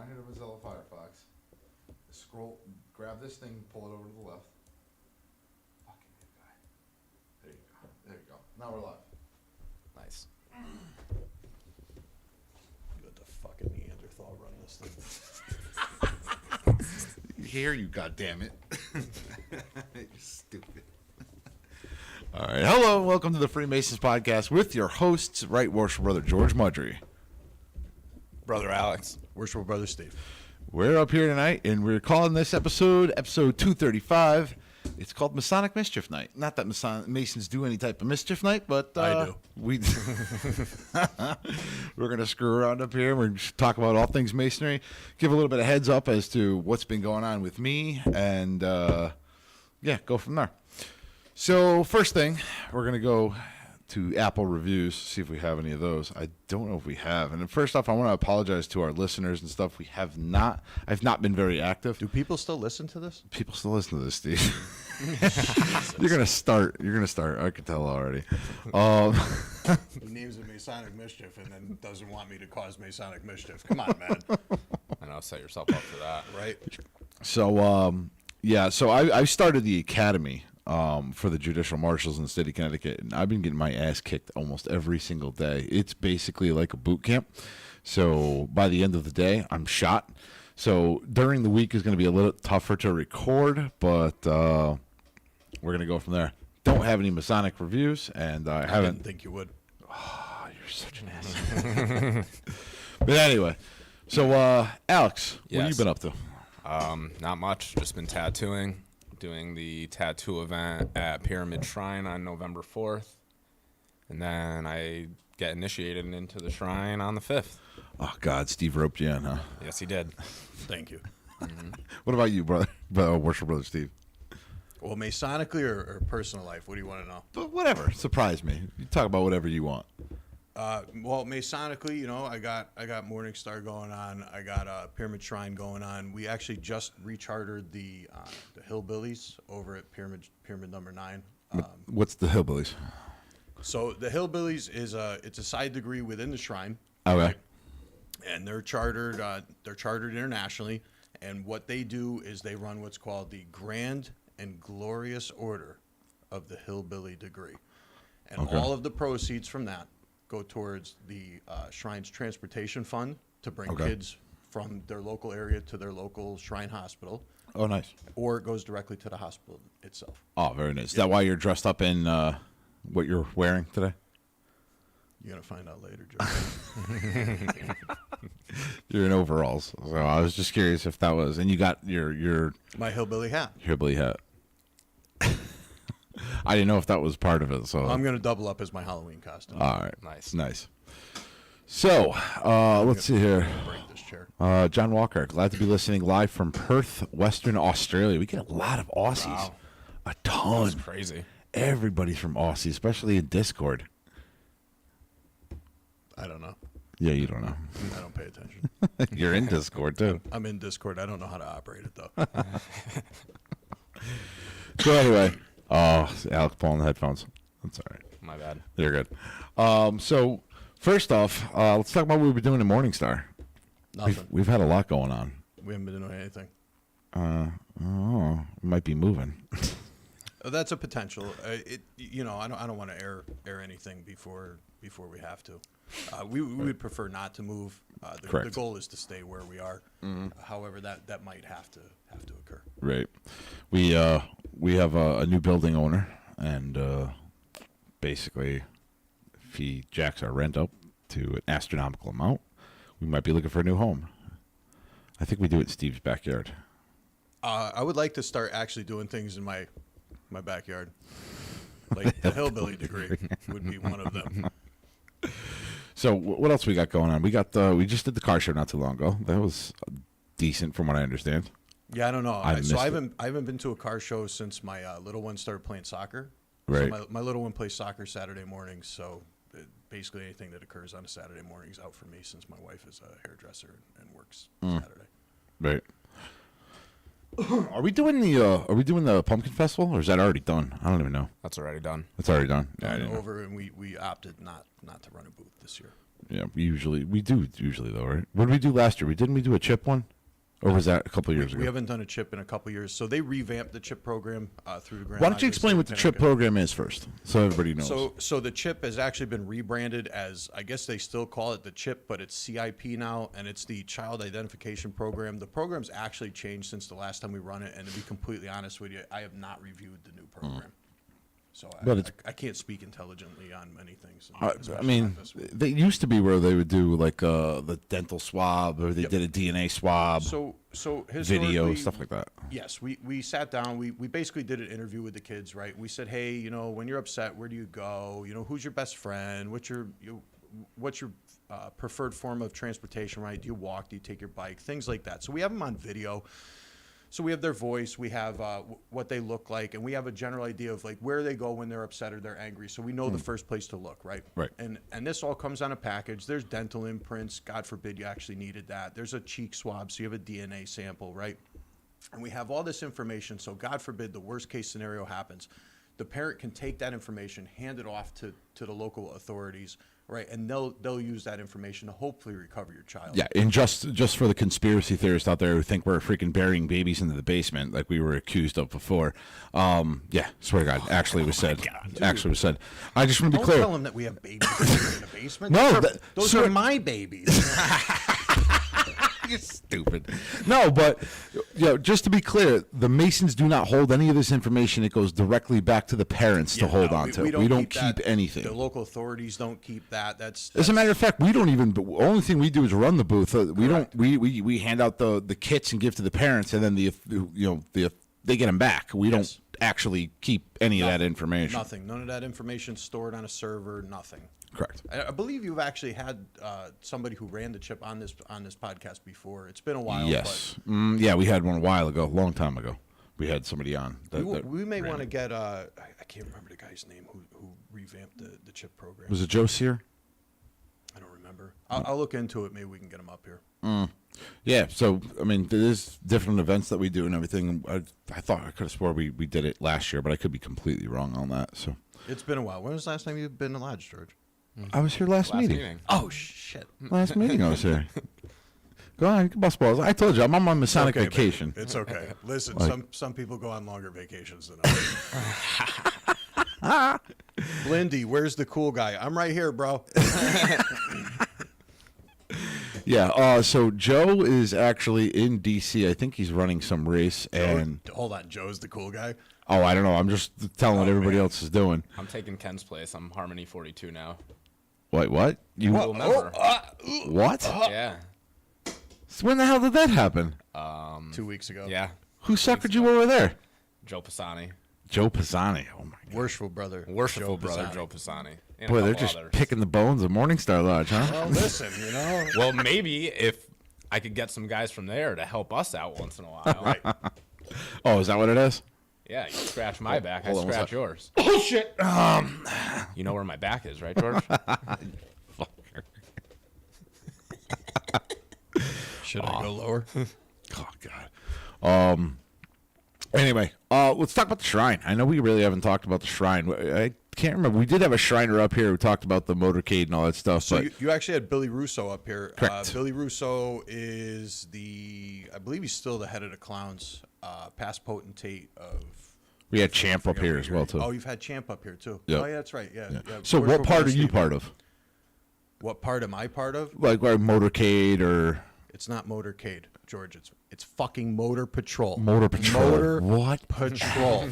down here to Mozilla Firefox. Scroll, grab this thing, pull it over to the left. Fucking good guy. There you go. There you go. Now we're live. Nice. Let the fucking Neanderthal run this thing. Here, you goddammit. You're stupid. All right. Hello and welcome to the Freemasons Podcast with your hosts, Right Worshipful Brother George Mudry. Brother Alex. Worshipful Brother Steve. We're up here tonight, and we're calling this episode 235. It's called Masonic Mischief Night. Not that Masons do any type of mischief night, but I do. We're going to screw around up here. We're going to talk about all things Masonry, give a little bit of heads up as to what's been going on with me, and go from there. So first thing, we're going to go to Apple reviews, see if we have any of those. I don't know if we have. And first off, I want to apologize to our listeners and stuff. I've not been very active. Do people still listen to this? People still listen to this, Steve. You're gonna start. I can tell already. He names it Masonic Mischief and then doesn't want me to cause Masonic Mischief. Come on, man. I know, set yourself up for that. Right? So, so I started the academy for the judicial marshals in the state of Connecticut, and I've been getting my ass kicked almost every single day. It's basically like a boot camp. So by the end of the day, I'm shot. So during the week is going to be a little tougher to record, but we're going to go from there. Don't have any Masonic reviews, and I haven't. Didn't think you would. Oh, you're such an ass. But anyway, so Alex, what have you been up to? Not much. Just been tattooing. Doing the tattoo event at Pyramid Shrine on November 4th. And then I get initiated into the shrine on the 5th. Oh, God, Steve roped you in, huh? Yes, he did. Thank you. Mm-hmm. What about you, brother? Worshipful Brother Steve? Well, Masonically or personal life? What do you want to know? But whatever. Surprise me. You talk about whatever you want. Well, Masonically, I got Morning Star going on. I got Pyramid Shrine going on. We actually just rechartered the Hillbillies over at Pyramid number 9. What's the Hillbillies? So the Hillbillies is it's a side degree within the shrine. Okay. Right? And they're chartered internationally. And what they do is they run what's called the Grand and Glorious Order of the Hillbilly Degree, and all of the proceeds from that go towards the Shrine's transportation fund to bring kids from their local area to their local Shrine hospital. Oh, nice. Or it goes directly to the hospital itself. Oh, very nice. Is that why you're dressed up in what you're wearing today? You're going to find out later, Joe. You're in overalls. So I was just curious if that was, and you got your My hillbilly hat. hillbilly hat. I didn't know if that was part of it. So I'm going to double up as my Halloween costume. all right. Nice. So let's see here. Break this chair. John Walker, glad to be listening live from Perth, Western Australia. We get a lot of Aussies. Wow. A ton. That's crazy. Everybody's from Aussie, especially in Discord. I don't know. Yeah, you don't know. I don't pay attention. You're in Discord, too. I'm in Discord. I don't know how to operate it, though. So anyway, Alex pulling the headphones. That's all right. My bad. You're good. So first off, let's talk about what we've been doing in Morningstar. Nothing. We've had a lot going on. We haven't been doing anything. We might be moving. That's a potential. I don't want to air anything before we have to. We would prefer not to move. The goal is to stay where we are. Mm-hmm. However, that might have to occur. Right. We have a new building owner, and basically, if he jacks our rent up to an astronomical amount, we might be looking for a new home. I think we do it in Steve's backyard. I would like to start actually doing things in my backyard. Like the hillbilly degree would be one of them. So what else we got going on? We we just did the car show not too long ago. That was decent from what I understand. Yeah, I don't know. I haven't been to a car show since my little one started playing soccer. Right. So my little one plays soccer Saturday mornings, so basically anything that occurs on a Saturday morning is out for me since my wife is a hairdresser and works Saturday. Right. Are we doing the pumpkin festival, or is that already done? I don't even know. That's already done. It's already done. Yeah, I didn't know. Over, and we opted not to run a booth this year. Yeah, we do though, right? What did we do last year? Didn't we do a chip one? Or was that a couple of years ago? We haven't done a chip in a couple of years. So they revamped the chip program through the Grand Why don't you Lodge of explain what the chip Connecticut. program is first, so everybody knows? So the chip has actually been rebranded as, I guess they still call it the chip, but it's CIP now, and it's the Child Identification Program. The program's actually changed since the last time we run it, and to be completely honest with you, I have not reviewed the new program. So But I can't speak intelligently on many things. I especially mean, not this one. they used to be where they would do like the dental swab, or they did a DNA swab, So video, historically, stuff like that. Yes, we sat down. We basically did an interview with the kids, right? We said, hey, you know, when you're upset, where do you go? You know, who's your best friend? What's your preferred form of transportation, right? Do you walk? Do you take your bike? Things like that. So we have them on video. So we have their voice, we have what they look like, and we have a general idea of like where they go when they're upset or they're angry. So we know the first place to look, right? Right. And this all comes on a package. There's dental imprints. God forbid you actually needed that. There's a cheek swab, so you have a DNA sample, right? And we have all this information. So God forbid the worst case scenario happens. The parent can take that information, hand it off to the local authorities, right? And they'll use that information to hopefully recover your child. Yeah, and just for the conspiracy theorists out there who think we're freaking burying babies into the basement like we were accused of before, yeah, swear to God, actually was said. Actually was said. I just want to be Don't clear. tell them that we have babies in the basement. No, those are my babies. You're stupid. No, but just to be clear, the Masons do not hold any of this information. It goes directly back to the parents to hold on to. We don't keep that. anything. The local authorities don't keep that. That's As a matter of fact, we don't even. The only thing we do is run the booth. We don't. We hand out the kits and give to the parents, and then they get them back. We don't actually keep any of that information. Nothing. None of that information stored on a server. Nothing. Correct. I believe you've actually had somebody who ran the chip on this podcast before. It's been a while. Yes. Yeah, we had one a while ago, a long time ago. We had somebody on. We may want to get. I can't remember the guy's name who revamped the chip program. Was it Joe Sear? I don't remember. I'll look into it. Maybe we can get him up here. Yeah. So I mean, there's different events that we do and everything. I thought I could have swore we did it last year, but I could be completely wrong on that. So It's been a while. When was the last time you've been to Lodge, George? I was here last meeting. Oh shit! Last meeting I was here. Go on, bust balls. I told you I'm on my Masonic Okay, vacation. baby. It's okay. Listen, some people go on longer vacations than others. Blindy, where's the cool guy? I'm right here, bro. Yeah. So Joe is actually in DC. I think he's running some race, and Hold on, Joe's the cool guy. I don't know. I'm just telling what everybody else is doing. I'm taking Ken's place. I'm Harmony 42 now. Wait, what? You Cool member. what? Yeah. So when the hell did that happen? 2 weeks ago. Yeah. Who suckered you over there? Joe Pisani. Joe Pisani. Oh my God. Worshipful brother. Worshipful Joe brother Pisani. Joe Pisani. And a Boy, they're couple just others. picking the bones of Morningstar Lodge, huh? Well, listen, you know. Well, maybe if I could get some guys from there to help us out once in a while. Right. Oh, is that what it is? Yeah, you scratch my back, I hold on one scratch sec. yours. Oh shit! You know where my back is, right, George? Should I go lower? Oh God. Anyway, let's talk about the shrine. I know we really haven't talked about the shrine. I can't remember. We did have a shriner up here who talked about the motorcade and all that stuff. So but you actually had Billy Russo up here. Correct. Billy Russo is I believe he's still the head of the clowns, past potentate of. we had Champ up here as well too. Oh, you've had Champ up here too. Yep. Oh, yeah, that's right. Yeah. yeah. So George what part are Steve. you part of? What part am I part of? Like motorcade or It's not motorcade, George. It's fucking motor patrol. motor patrol? Motor What? patrol.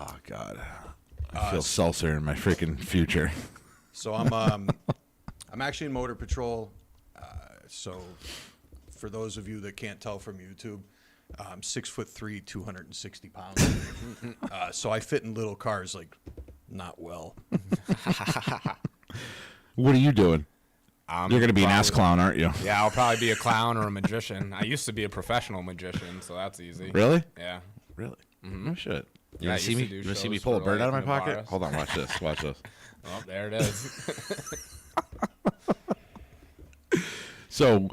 Oh God. I feel seltzer in my freaking future. So I'm actually in motor patrol. So for those of you that can't tell from YouTube, I'm 6'3", 260 pounds. So I fit in little cars like not well. What are you doing? You're gonna be an ass probably- clown, aren't you? Yeah, I'll probably be a clown or a magician. I used to be a professional magician, so that's easy. Really? Yeah. Really? No shit. You Yeah, I wanna see used me? to do You wanna see me shows pull a for, bird out of my like, pocket? Navarros. Hold on, watch this. Watch this. Oh, there it is. So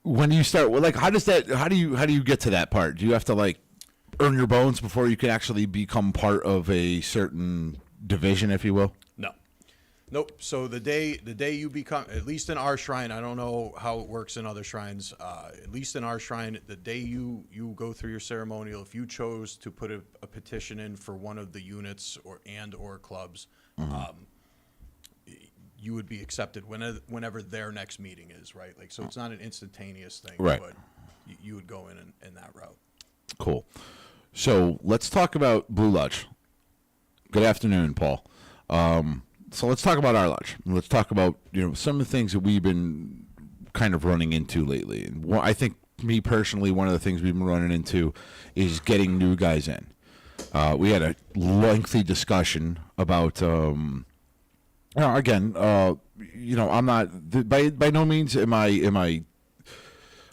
when you start, well, like, how do you get to that part? Do you have to like earn your bones before you can actually become part of a certain division, if you will? No. Nope. So the day you become, at least in our shrine, I don't know how it works in other shrines. At least in our shrine, the day you go through your ceremonial, if you chose to put a petition in for one of the units or clubs, you would be accepted whenever their next meeting is, right? Like, so it's not an instantaneous thing, Right. but you would go in that route. Cool. So let's talk about Blue Lodge. Good afternoon, Paul. So let's talk about our lodge. Let's talk about some of the things that we've been kind of running into lately. And I think, me personally, one of the things we've been running into is getting new guys in. We had a lengthy discussion about. I'm not by no means am I.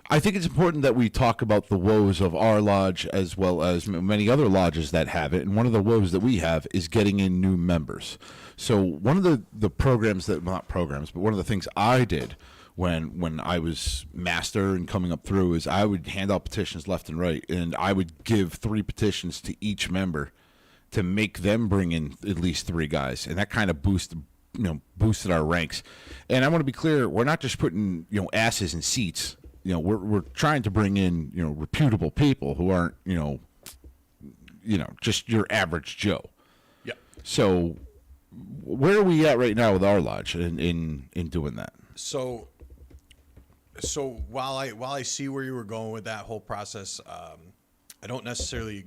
I think it's important that we talk about the woes of our lodge as well as many other lodges that have it. And one of the woes that we have is getting in new members. So one of the programs not programs, but one of the things I did when I was master and coming up through is I would hand out petitions left and right, and I would give 3 petitions to each member to make them bring in at least 3 guys, and that kind of boosted our ranks. And I want to be clear, we're not just putting asses in seats. We're trying to bring in reputable people who aren't just your average Joe. Yeah. So where are we at right now with our lodge in doing that? So while I see where you were going with that whole process, I don't necessarily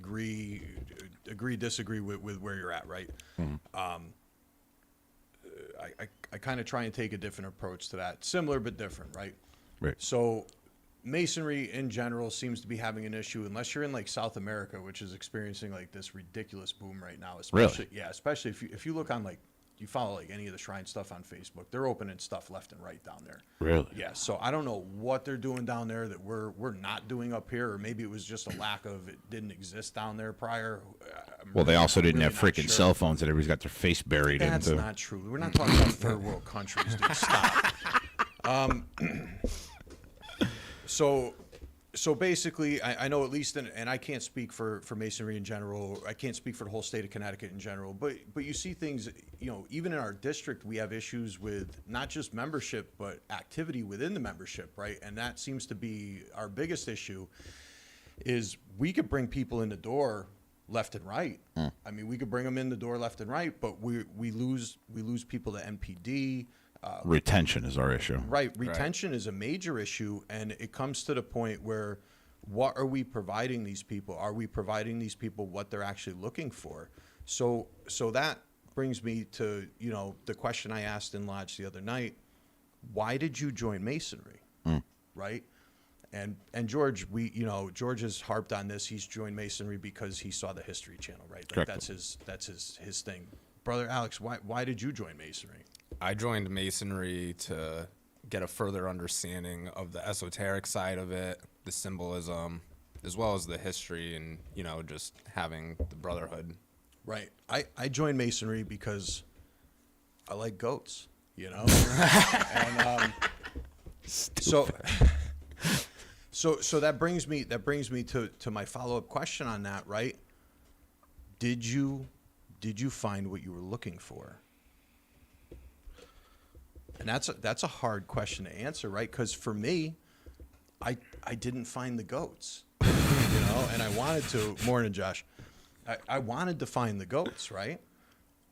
disagree with where you're at, right? Mm-hmm. I kind of try and take a different approach to that, similar but different, right? Right. So Masonry in general seems to be having an issue, unless you're in like South America, which is experiencing like this ridiculous boom right now. Especially, really? Yeah, especially if you look on like, you follow like any of the shrine stuff on Facebook, they're opening stuff left and right down there. Really? Yeah. So I don't know what they're doing down there that we're not doing up here, or maybe it was just a lack of, it didn't exist down there prior. They also didn't have freaking cell phones that everybody's got their face buried into. That's not true. We're not talking about third world countries, dude. Stop. So basically, I know at least, and I can't speak for Masonry in general. I can't speak for the whole state of Connecticut in general. But you see things, even in our district, we have issues with not just membership, but activity within the membership, right? And that seems to be our biggest issue. Is we could bring people in the door left and right. I mean, we could bring them in the door left and right, but we lose people to NPD. Retention is our issue. Right. Retention is a major issue, and it comes to the point where, what are we providing these people? Are we providing these people what they're actually looking for? So that brings me to, the question I asked in Lodge the other night: why did you join Masonry? Right? And George, George has harped on this. He's joined Masonry because he saw the History Channel, right? Like, correct. That's his thing. Brother Alex, why did you join Masonry? I joined Masonry to get a further understanding of the esoteric side of it, the symbolism, as well as the history, and just having the brotherhood. Right. I joined Masonry because I like goats, and so that brings me to my follow-up question on that, right? Did you find what you were looking for? And that's a hard question to answer, right? Because for me, I didn't find the goats, and I wanted to. Morning, Josh. I wanted to find the goats, right?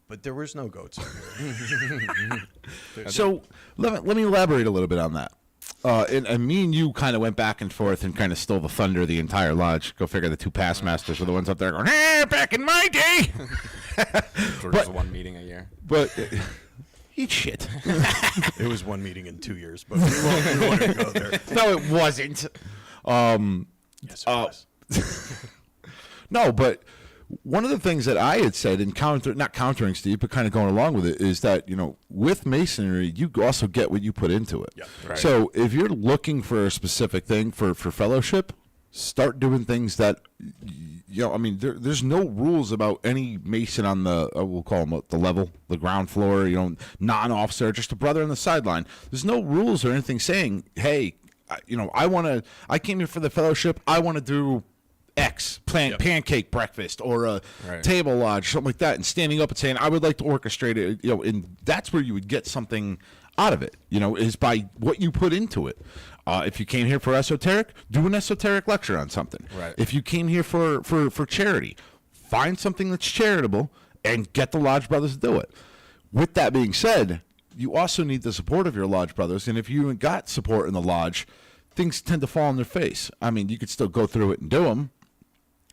But there was no goats up here. So let me elaborate a little bit on that. And me and you kind of went back and forth and kind of stole the thunder of the entire lodge. Go figure, the 2 past masters were the ones up there going, "Hey, back in my day." George was 1 meeting a year. But eat shit. It was 1 meeting in 2 years, but we won't even go there. No, it wasn't. Yes, it was. No, but one of the things that I had said, in not countering Steve, but kind of going along with it, is that, with Masonry, you also get what you put into it. Yeah, right. So if you're looking for a specific thing for fellowship, start doing things that, there's no rules about any Mason on the, we'll call them the level, the ground floor, non-officer, just a brother on the sideline. There's no rules or anything saying, hey, I came here for the fellowship. I want to do X pancake breakfast or a Right. table lodge, something like that, and standing up and saying, I would like to orchestrate it, and that's where you would get something out of it, is by what you put into it. If you came here for esoteric, do an esoteric lecture on something. Right. If you came here for charity, find something that's charitable and get the Lodge Brothers to do it. With that being said, you also need the support of your Lodge Brothers, and if you haven't got support in the Lodge, things tend to fall on their face. I mean, you could still go through it and do them,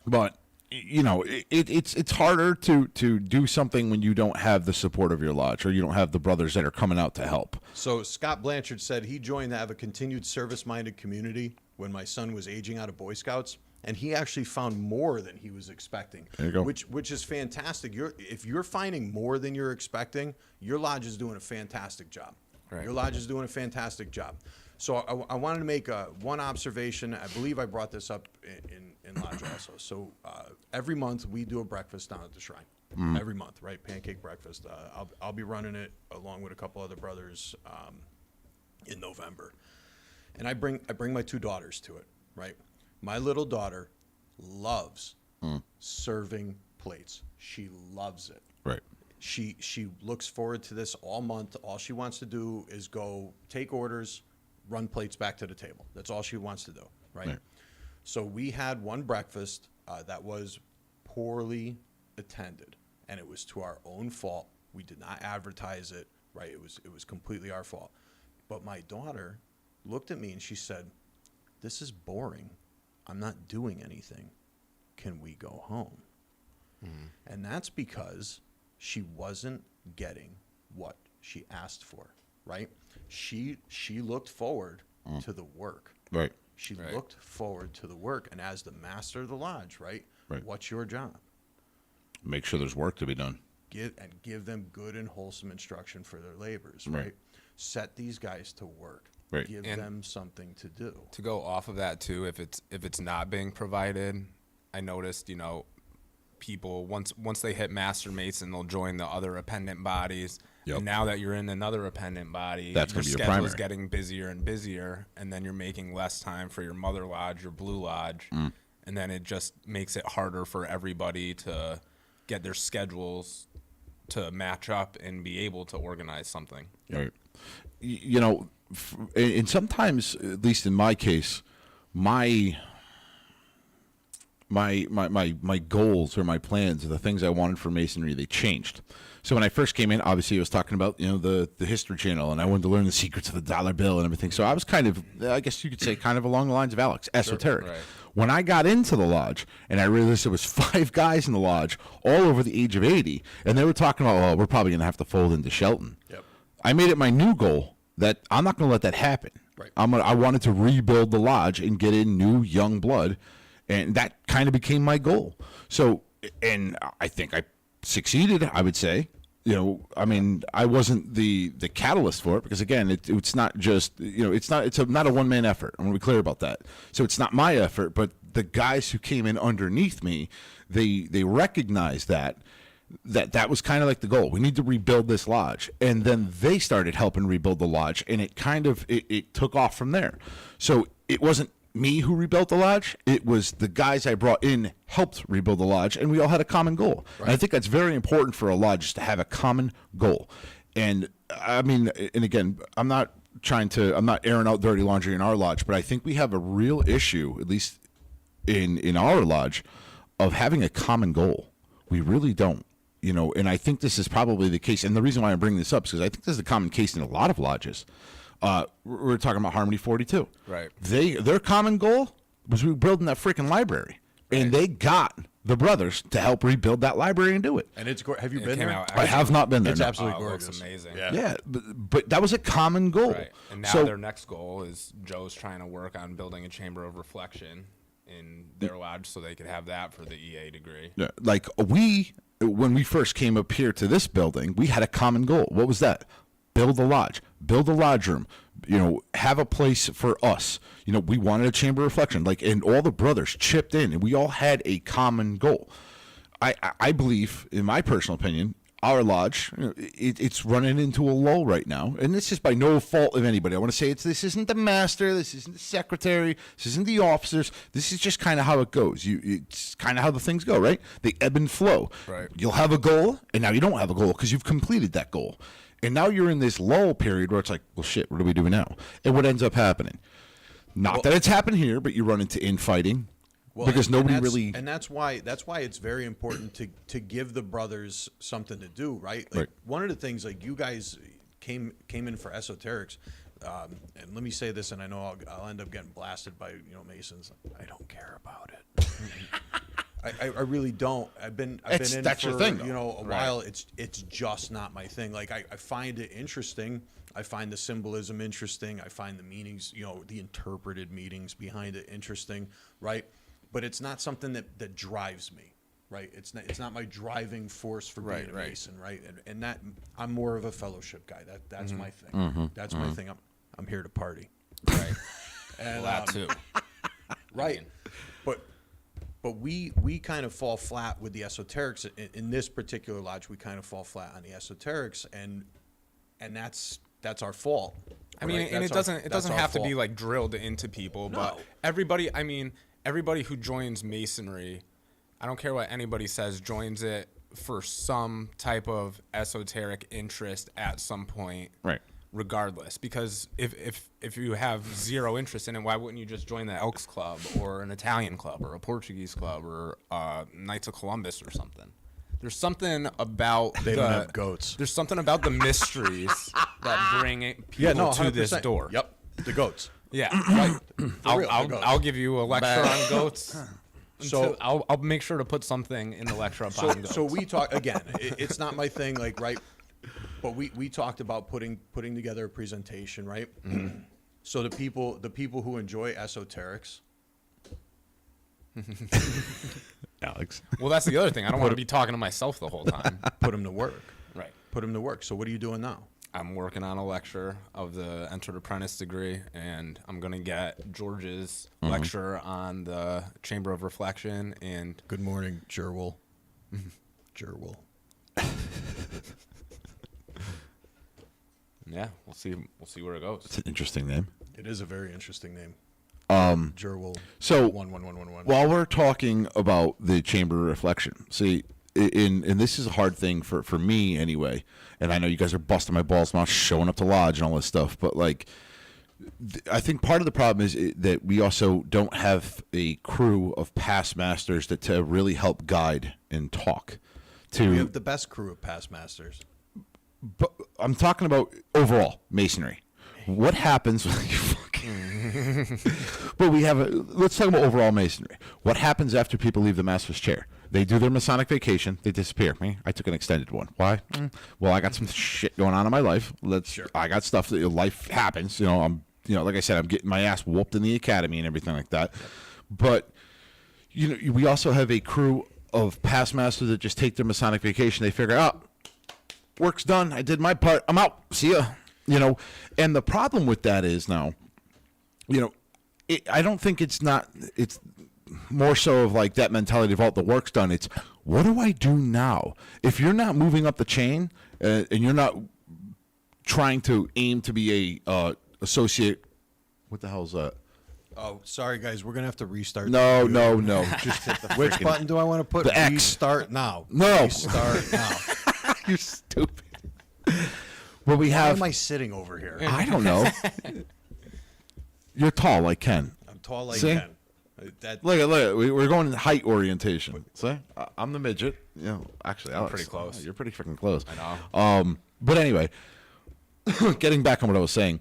but it's harder to do something when you don't have the support of your Lodge, or you don't have the brothers that are coming out to help. So Scott Blanchard said he joined to have a continued service-minded community when my son was aging out of Boy Scouts, and he actually found more than he was expecting. There you go. Which is fantastic. If you're finding more than you're expecting, your lodge is doing a fantastic job. Right. Your lodge is doing a fantastic job. So I wanted to make one observation. I believe I brought this up in lodge also. So every month we do a breakfast down at the shrine. Every month, right? Pancake breakfast. I'll be running it along with a couple other brothers in November, and I bring my 2 daughters to it. Right, my little daughter loves serving plates. She loves it. Right. She looks forward to this all month. All she wants to do is go take orders, run plates back to the table. That's all she wants to do, right? So we had one breakfast that was poorly attended, and it was to our own fault. We did not advertise it, right? It was completely our fault. But my daughter looked at me and she said, "This is boring. I'm not doing anything. Can we go home?" And that's because she wasn't getting what she asked for, right? She looked forward to the work. Right. She Right. looked forward to the work. And as the master of the lodge, right? What's your job? Make sure there's work to be done. Give them good and wholesome instruction for their labors, Right. right? Set these guys to work. Right. Give And them something to do. To go off of that too, if it's not being provided, I noticed, people once they hit Master Mason, they'll join the other appendant bodies. Yep. And now that you're in another appendant body, That's your gonna be your schedule is primary. getting busier and busier, and then you're making less time for your mother lodge, your blue lodge, and then it just makes it harder for everybody to get their schedules to match up and be able to organize something. Right. And sometimes, at least in my case, my goals or my plans or the things I wanted for Masonry, they changed. So when I first came in, obviously I was talking about, the History Channel, and I wanted to learn the secrets of the dollar bill and everything. So I was kind of, I guess you could say, kind of along the lines of Alex, esoteric. Right. When I got into the lodge and I realized there was 5 guys in the lodge all over the age of 80, and they were talking about, oh, we're probably going to have to fold into Shelton. Yep. I made it my new goal that I'm not going to let that happen. Right. I wanted to rebuild the lodge and get in new young blood, and that kind of became my goal. So, and I think I succeeded, I would say. I wasn't the catalyst for it, because again, it's not just, it's not a one-man effort. I'm going to be clear about that. So it's not my effort, but the guys who came in underneath me, they recognized that was kind of like the goal. We need to rebuild this lodge. And then they started helping rebuild the lodge, and it kind of, it took off from there. So it wasn't me who rebuilt the lodge. It was the guys I brought in helped rebuild the lodge, and we all had a common goal. Right. And I think that's very important for a lodge, to have a common goal. And I mean, and again, I'm not airing out dirty laundry in our lodge, but I think we have a real issue, at least in our lodge, of having a common goal. We really don't. And I think this is probably the case. And the reason why I'm bringing this up is because I think this is a common case in a lot of lodges. We're talking about Harmony 42. Right. Their common goal was rebuilding that freaking library. Right. And they got the brothers to help rebuild that library and do it. And it's have you been there? I have not been there. It's no. absolutely It gorgeous. looks amazing. Yeah, but that was a common goal. Right. And now their next goal is Joe's trying to work on building a chamber of reflection in their lodge so they could have that for the EA degree. Yeah, like when we first came up here to this building, we had a common goal. What was that? Build a lodge, build a lodge room, have a place for us. We wanted a chamber of reflection, and all the brothers chipped in, and we all had a common goal. I believe, in my personal opinion, our lodge, it's running into a lull right now, and this is by no fault of anybody. I want to say this isn't the master, this isn't the secretary, this isn't the officers. This is just kind of how it goes. It's kind of how the things go, right? They ebb and flow. Right. You'll have a goal, and now you don't have a goal because you've completed that goal, and now you're in this lull period where it's like, well, shit, what do we do now? And what ends up happening? Not that it's happened here, but you run into infighting. Well, because nobody that's, really, and that's why it's very important to give the brothers something to do, right? Like Right. one of the things, like you guys came in for esoterics, and let me say this, and I know I'll end up getting blasted by Masons. I don't care about it. I really don't. I've been in that's for your thing, a while. It's just not my thing. Like I find it interesting. I find the symbolism interesting. I find the meanings, the interpreted meanings behind it interesting, right? But it's not something that drives me, right? It's not my driving force for being a Mason, right? And that I'm more of a fellowship guy. That's my thing. That's my thing. I'm here to party, right? And That too. right. But we kind of fall flat with the esoterics in this particular lodge. We kind of fall flat on the esoterics, and that's our fault. I mean, right? and That's it doesn't have to be fault. like drilled into people, but No. everybody who joins Masonry, I don't care what anybody says, joins it for some type of esoteric interest at some point, right? Regardless, because if you have zero interest in it, why wouldn't you just join the Elks Club or an Italian club or a Portuguese club or Knights of Columbus or something? There's something about They don't have goats. There's something about the mysteries that bring people to this 100%. door. Yep, the goats. Yeah, Right. For real, the goats. I'll give you a lecture on goats. So- I'll make sure to put something in the lecture on goats. So we talk again. It's not my thing, like right. But we talked about putting together a presentation, right? So the people who enjoy esoterics. Alex. Well, that's the other thing. I don't want to be talking to myself the whole time. Put them to work. Right. Put them to work. So what are you doing now? I'm working on a lecture of the Entered Apprentice degree, and I'm going to get George's lecture on the Chamber of Reflection. And Good morning, Jerwell. Jerwell. yeah, we'll see where it goes. It's an interesting name. It is a very interesting name. Jerwell. So 11111. while we're talking about the Chamber of Reflection, see, and this is a hard thing for me anyway, and I know you guys are busting my balls not showing up to lodge and all this stuff, but like, I think part of the problem is that we also don't have a crew of past masters to really help guide and talk. We have the best crew of past masters. But I'm talking about overall Masonry. What happens when you fucking... But let's talk about overall Masonry. What happens after people leave the master's chair? They do their Masonic vacation. They disappear. I took an extended one. Why? Well, I got some shit going on in my life. I got stuff that life happens. Like I said, I'm getting my ass whooped in the academy and everything like that. But we also have a crew of past masters that just take their Masonic vacation. They figure out, work's done. I did my part. I'm out. See ya. And the problem with that is now, I don't think it's more so of like that mentality of, the work's done. It's, what do I do now? If you're not moving up the chain and you're not trying to aim to be a associate, what the hell's that? Oh, sorry guys, we're gonna have to restart. No. Just hit the Which button do I want to put? The X. Restart now. No. Restart now. You're stupid. Well, we Why have. am I sitting over here? I don't know. You're tall like Ken. I'm tall like See? Ken. That Look. We're going height orientation. See? I'm the midget. Actually, Alex, pretty close. You're pretty freaking close. I know. But anyway, getting back on what I was saying,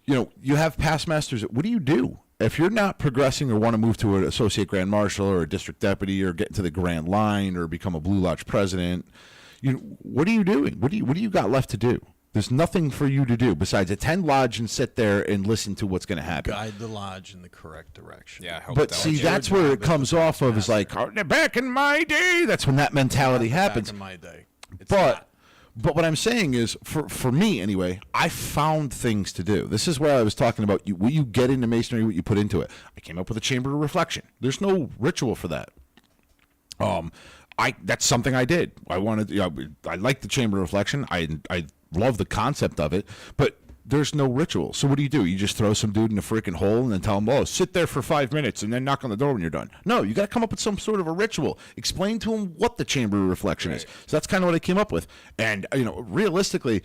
you have past masters. What do you do if you're not progressing or want to move to an associate grand marshal or a district deputy or get into the grand line or become a Blue Lodge president? What are you doing? What do you got left to do? There's nothing for you to do besides attend lodge and sit there and listen to what's going to happen. guide the lodge in the correct direction. Yeah, But see, that's where it comes off of is like, back in my day. That's when that mentality happens. Back in my day. It's But what I'm saying is, for me anyway, I found things to do. This is where I was talking about what you get into Masonry, what you put into it. I came up with a Chamber of Reflection. There's no ritual for that. that's something I did. I wanted, I like the chamber reflection. I love the concept of it, but there's no ritual. So what do? You just throw some dude in a freaking hole and then tell him, oh, sit there for 5 minutes and then knock on the door when you're done. No, you got to come up with some sort of a ritual. Explain to him what the chamber reflection is. So that's kind of what I came up with. And, realistically,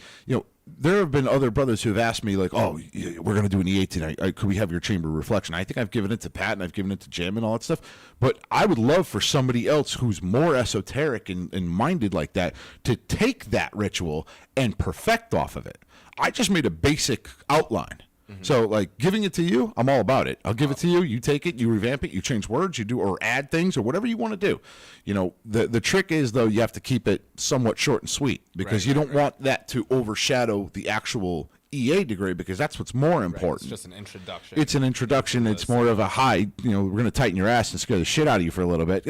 there have been other brothers who have asked me, like, oh, we're going to do an E8 tonight. Could we have your chamber reflection? I think I've given it to Pat and I've given it to Jim and all that stuff. But I would love for somebody else who's more esoteric and minded like that to take that ritual and perfect off of it. I just made a basic outline. So, like, giving it to you, I'm all about it. I'll give it to you. You take it. You revamp it. You change words. You do or add things or whatever you want to do. The trick is, though, you have to keep it somewhat short and sweet because you don't want that to overshadow the actual EA degree because that's what's more important. It's just an introduction. It's an introduction. It's more of a hi. We're going to tighten your ass and scare the shit out of you for a little bit.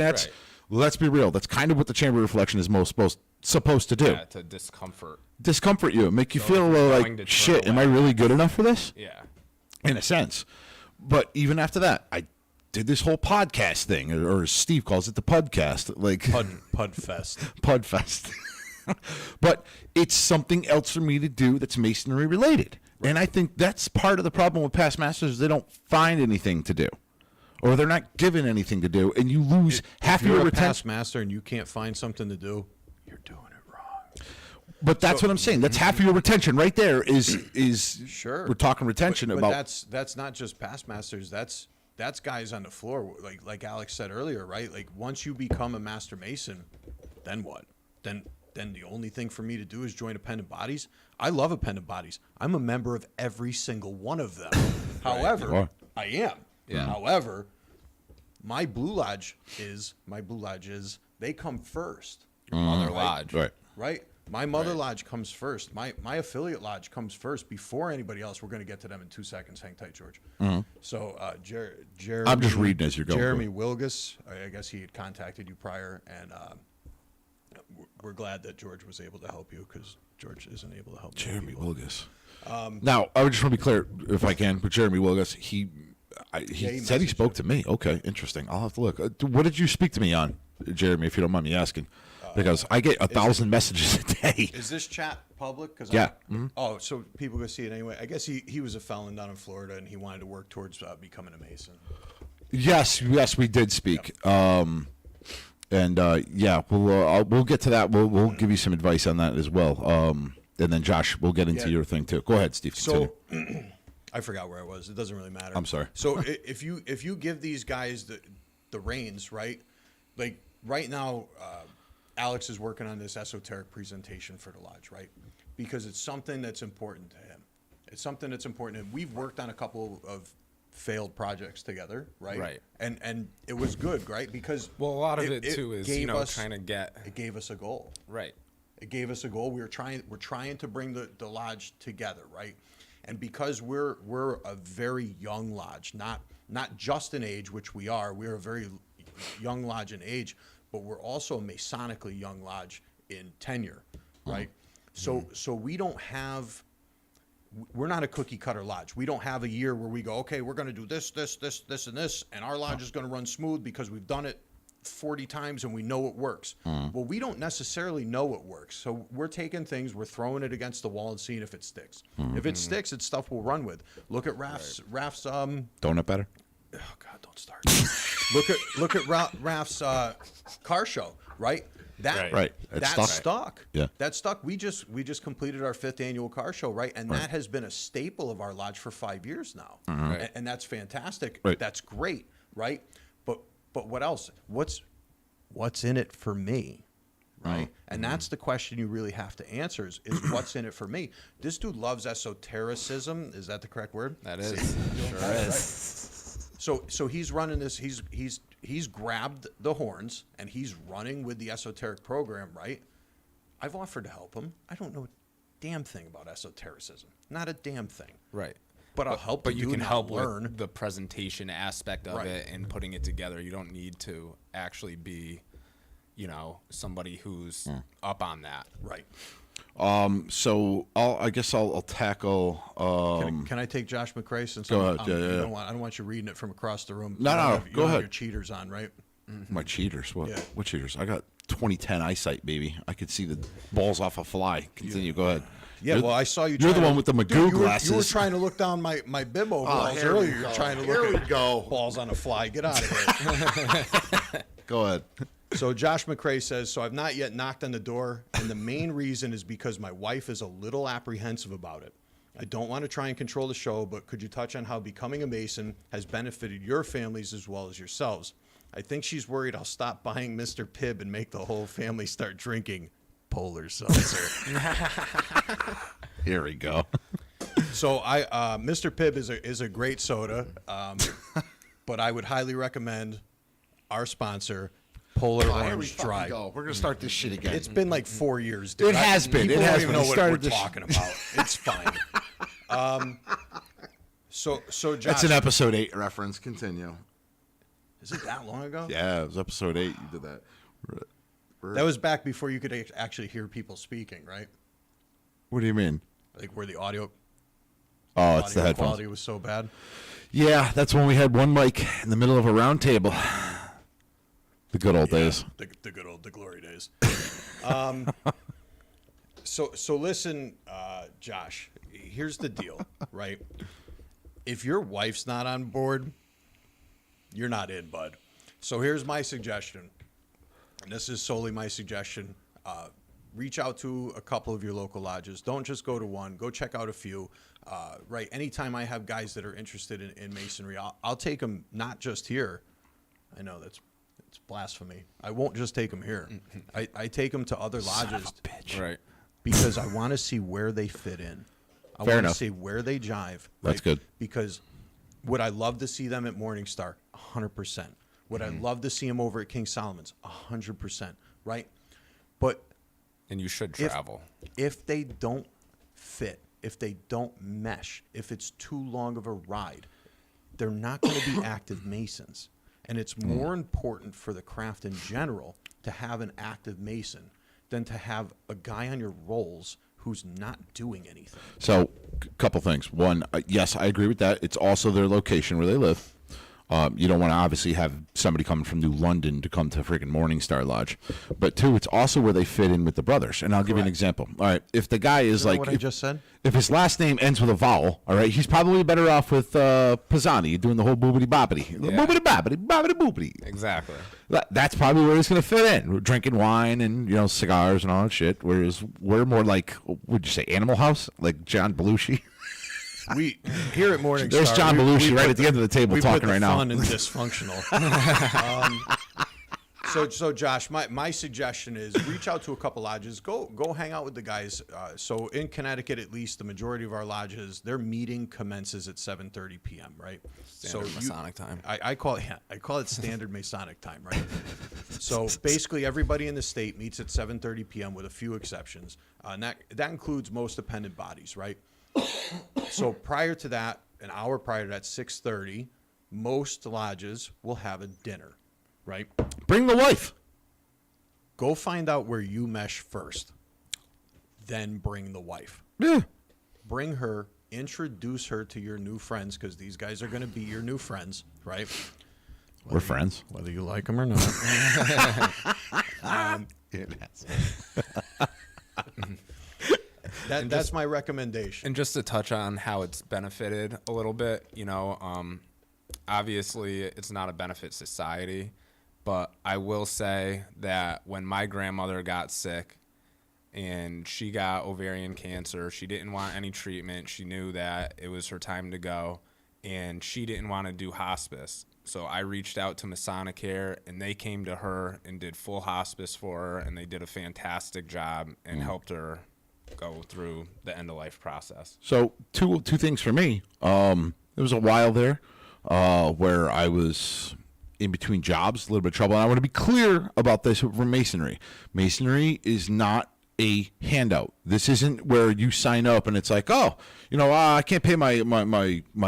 Let's be real. That's kind of what the chamber reflection is supposed to do. Yeah, to discomfort you, make you feel like, shit, am I really good enough for this? Yeah. In a sense. But even after that, I did this whole podcast thing, or Steve calls it the Pudcast. Like Pudfest. Pudfest. But it's something else for me to do that's masonry related. Right. And I think that's part of the problem with past masters. They don't find anything to do. Or they're not given anything to do, and you lose half your retention. Past master and you can't find something to do, you're doing it wrong. But that's what I'm saying. That's half of your retention right there. Is sure. We're talking retention but about. That's not just past masters. That's guys on the floor. Like Alex said earlier, right? Like once you become a master mason, then what? Then the only thing for me to do is join appendant bodies. I love appendant bodies. I'm a member of every single one of them. However, I am. Yeah. However, my Blue Lodge is they come first. Your mother lodge. Right. My mother lodge comes first. My affiliate lodge comes first before anybody else. We're going to get to them in 2 seconds. Hang tight, George. So, Jeremy. I'm just reading as you're going. Jeremy Wilgus. I guess he had contacted you prior, and we're glad that George was able to help you because George isn't able to help. Jeremy Wilgus. Now, I just want to be clear, if I can, but Jeremy Wilgus, he said he spoke to me. Okay, interesting. I'll have to look. What did you speak to me on, Jeremy, if you don't mind me asking? Because I get 1,000 messages a day. Is this chat public? Yeah. Oh, so people can see it anyway. I guess he was a felon down in Florida, and he wanted to work towards becoming a Mason. Yes, we did speak. Yep. We'll get to that. We'll give you some advice on that as well. And then Josh, we'll get into your thing too. Go ahead, Steve. So I forgot where I was. It doesn't really matter. I'm sorry. So if you give these guys the reins, right? Like right now, Alex is working on this esoteric presentation for the lodge, right? Because it's something that's important to him. It's something that's important to him. We've worked on a couple of failed projects together, right? Right. And it was good, right? Because a lot of it too is trying to get. It gave us a goal. Right. It gave us a goal. We're trying to bring the lodge together, right? And because we're a very young lodge, not just in age, which we are. We're a very young lodge in age, but we're also a Masonically young lodge in tenure, right? So we don't have. We're not a cookie cutter lodge. We don't have a year where we go, okay, we're going to do this, and this, and our lodge is going to run smooth because we've done it 40 times and we know it works. Well, we don't necessarily know it works. So we're taking things, we're throwing it against the wall and seeing if it sticks. If it sticks, it's stuff we'll run with. Look at Raf's donut batter. Oh God, don't start. look at Raf's car show, right? That's stuck. Yeah. That's stuck. We just completed our 5th annual car show, right? And that has been a staple of our lodge for 5 years now. And that's fantastic. Right. That's great, right? But what else? What's in it for me? Right? And that's the question you really have to answer is what's in it for me? This dude loves esotericism. Is that the correct word? That is. Sure is. So he's running this. He's grabbed the horns and he's running with the esoteric program, right? I've offered to help him. I don't know a damn thing about esotericism. Not a damn thing. Right. But I'll help. But you can help learn with the presentation aspect of it and putting it together. You don't need to actually be, somebody who's up on that. Right. So I guess I'll tackle. Can I take Josh McRae since go ahead. I don't want you reading it from across the room. No, go ahead. Your cheaters on, right? My cheaters. What? Yeah. What cheaters? I got 2010 eyesight, baby. I could see the balls off a fly. Continue. Go ahead. Yeah, well, I saw you. You're the trying one to- with the Magoo Dude, glasses. You were trying to look down my bib overalls here we earlier. You're go. trying to Here look we at go. balls on a fly. Get out of here. Go ahead. So Josh McRae says, so I've not yet knocked on the door, and the main reason is because my wife is a little apprehensive about it. I don't want to try and control the show, but could you touch on how becoming a Mason has benefited your families as well as yourselves? I think she's worried I'll stop buying Mr. Pibb and make the whole family start drinking Polar Seltzer. Here we go. So Mr. Pibb is a great soda, but I would highly recommend our sponsor, Polar Here we Orange fucking Dry. go. We're gonna start this shit again. It's been like 4 years. Dude. It has been. People It has don't even been. know We what started we're this- talking about. It's fine. So Josh, That's an episode 8 reference. Continue. is it that long ago? Yeah, it was episode 8. You did that. That was back before you could actually hear people speaking, right? What do you mean? Like where the audio Oh, it's the headphones. quality was so bad. Yeah, that's when we had one mic in the middle of a round table. The good old days. The good old, the glory days. So listen, Josh, here's the deal, right? If your wife's not on board, you're not in, bud. So here's my suggestion, and this is solely my suggestion. Reach out to a couple of your local lodges. Don't just go to one. Go check out a few. Right? Anytime I have guys that are interested in Masonry, I'll take them not just here. I know it's blasphemy. I won't just take them here. I take them to other lodges. Right. Because I want to see where they fit in. I Fair want to enough. see where they jive. That's good. Because would I love to see them at Morningstar? 100%. Would I love to see them over at King Solomon's? 100%. Right? But And you should travel. if they don't fit, if they don't mesh, if it's too long of a ride, they're not going to be active Masons. And it's more important for the craft in general to have an active Mason than to have a guy on your rolls who's not doing anything. So, a couple things. One, yes, I agree with that. It's also their location where they live. You don't want to obviously have somebody coming from New London to come to freaking Morningstar Lodge. But two, it's also where they fit in with the brothers. And I'll give you an example. All right, if the guy is like, what I just said? if his last name ends with a vowel, all right, he's probably better off with Pisani doing the whole boobity bobbity, boobity bobbity, bobbity boobity. Exactly. That's probably where he's going to fit in. We're drinking wine and cigars and all that shit. Whereas we're more like, would you say, Animal House, like John Belushi. We here at Morningstar. There's John Belushi right at the end of the table we talking put the right now. fun and dysfunctional. So Josh, my suggestion is reach out to a couple lodges. Go hang out with the guys. So in Connecticut, at least, the majority of our lodges, their meeting commences at 7:30 p.m. Right? Standard Masonic time. I call it standard Masonic time, right? So basically, everybody in the state meets at 7:30 p.m. with a few exceptions, and that includes most dependent bodies, right? So prior to that, an hour prior to that, 6:30, most lodges will have a dinner, right? Bring the wife. Go find out where you mesh first, then bring the wife. Yeah. Bring her, introduce her to your new friends, because these guys are going to be your new friends, right? We're friends. Whether you like them or not. That's my recommendation. And just to touch on how it's benefited a little bit, obviously it's not a benefit society, but I will say that when my grandmother got sick and she got ovarian cancer, she didn't want any treatment. She knew that it was her time to go, and she didn't want to do hospice. So I reached out to Masonic Care, and they came to her and did full hospice for her, and they did a fantastic job and helped her go through the end-of-life process. So two things for me. There was a while there where I was in between jobs, a little bit of trouble. And I want to be clear about this for Masonry. Masonry is not a handout. This isn't where you sign up and it's like, oh, I can't pay my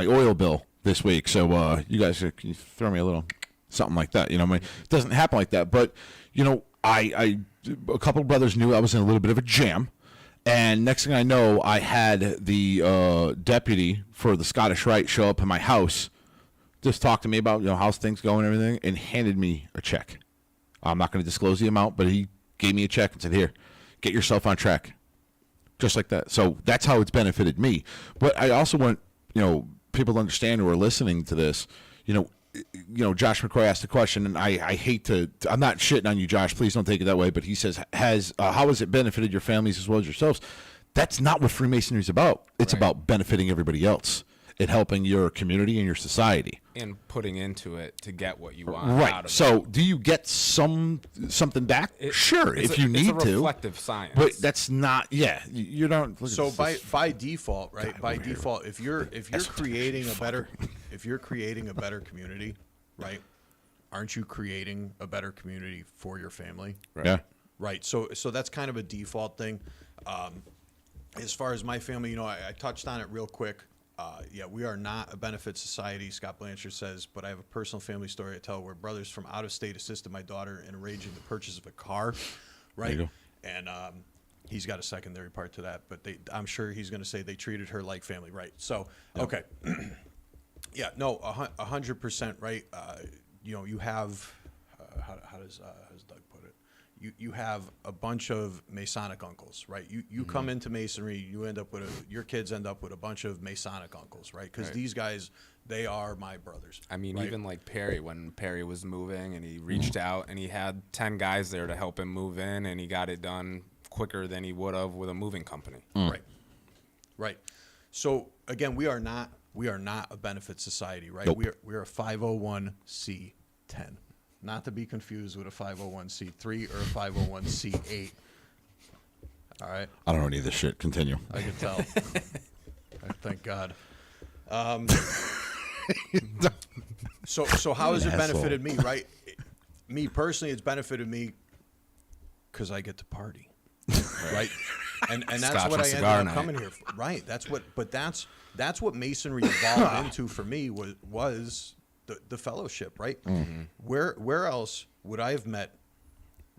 oil bill this week, so you guys can you throw me a little something like that. It doesn't happen like that. But I a couple of brothers knew I was in a little bit of a jam. And next thing I know, I had the deputy for the Scottish Rite show up at my house, just talk to me about how's things going and everything, and handed me a check. I'm not going to disclose the amount, but he gave me a check and said, here, get yourself on track. Just like that. So that's how it's benefited me. But I also want, people to understand who are listening to this, Josh McCoy asked the question, and I hate to, I'm not shitting on you, Josh, please don't take it that way, but he says, how has it benefited your families as well as yourselves? That's not what Freemasonry is about. It's about benefiting everybody else and helping your community and your society. And putting into it to get what you want out of it. So do you get something back? Sure, if you need to. It's a reflective science. But that's not, you don't. So by default, right? By default, if you're creating a better community, right? Aren't you creating a better community for your family? Right. Yeah. Right. So that's kind of a default thing. As far as my family, I touched on it real quick. We are not a benefit society, Scott Blanchard says, but I have a personal family story to tell where brothers from out of state assisted my daughter in arranging the purchase of a car, right? There you And he's got a secondary part to that, but I'm sure he's going to say they treated her like family, right? So, okay. 100%, right? You have, how does Doug put it? You have a bunch of Masonic uncles, right? You come into Masonry, you end up with your kids end up with a bunch of Masonic uncles, right? Because these guys, they are my brothers. I mean, right? even like Perry, when Perry was moving and he reached out and he had 10 guys there to help him move in, and he got it done quicker than he would have with a moving company. Right. So again, we are not a benefit society, right? Nope. We're a 501c10. Not to be confused with a 501c3 or a 501c8. All right. I don't know any of this shit. Continue. I can tell. Thank God. So how has it benefited me, right? Me personally, it's benefited me because I get to party, right? And that's Scotch what and I cigar ended up night. coming here for, right? That's what Masonry evolved into for me was the fellowship, right? Mm-hmm. Where else would I have met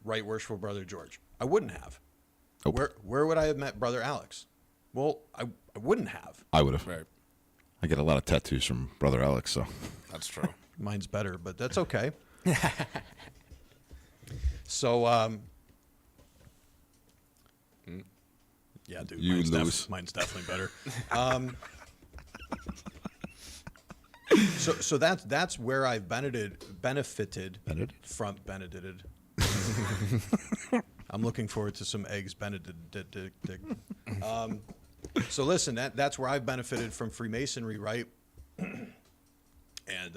Right Worshipful Brother George? I wouldn't have. Nope. Where would I have met Brother Alex? Well, I wouldn't have. I would have. Right. I get a lot of tattoos from Brother Alex, so. That's true. Mine's better, but that's okay. So, yeah, dude, You lose. Mine's definitely better. So that's where I've benefited from Benedicted. I'm looking forward to some eggs Benedict. So listen, that's where I've benefited from Freemasonry, right? And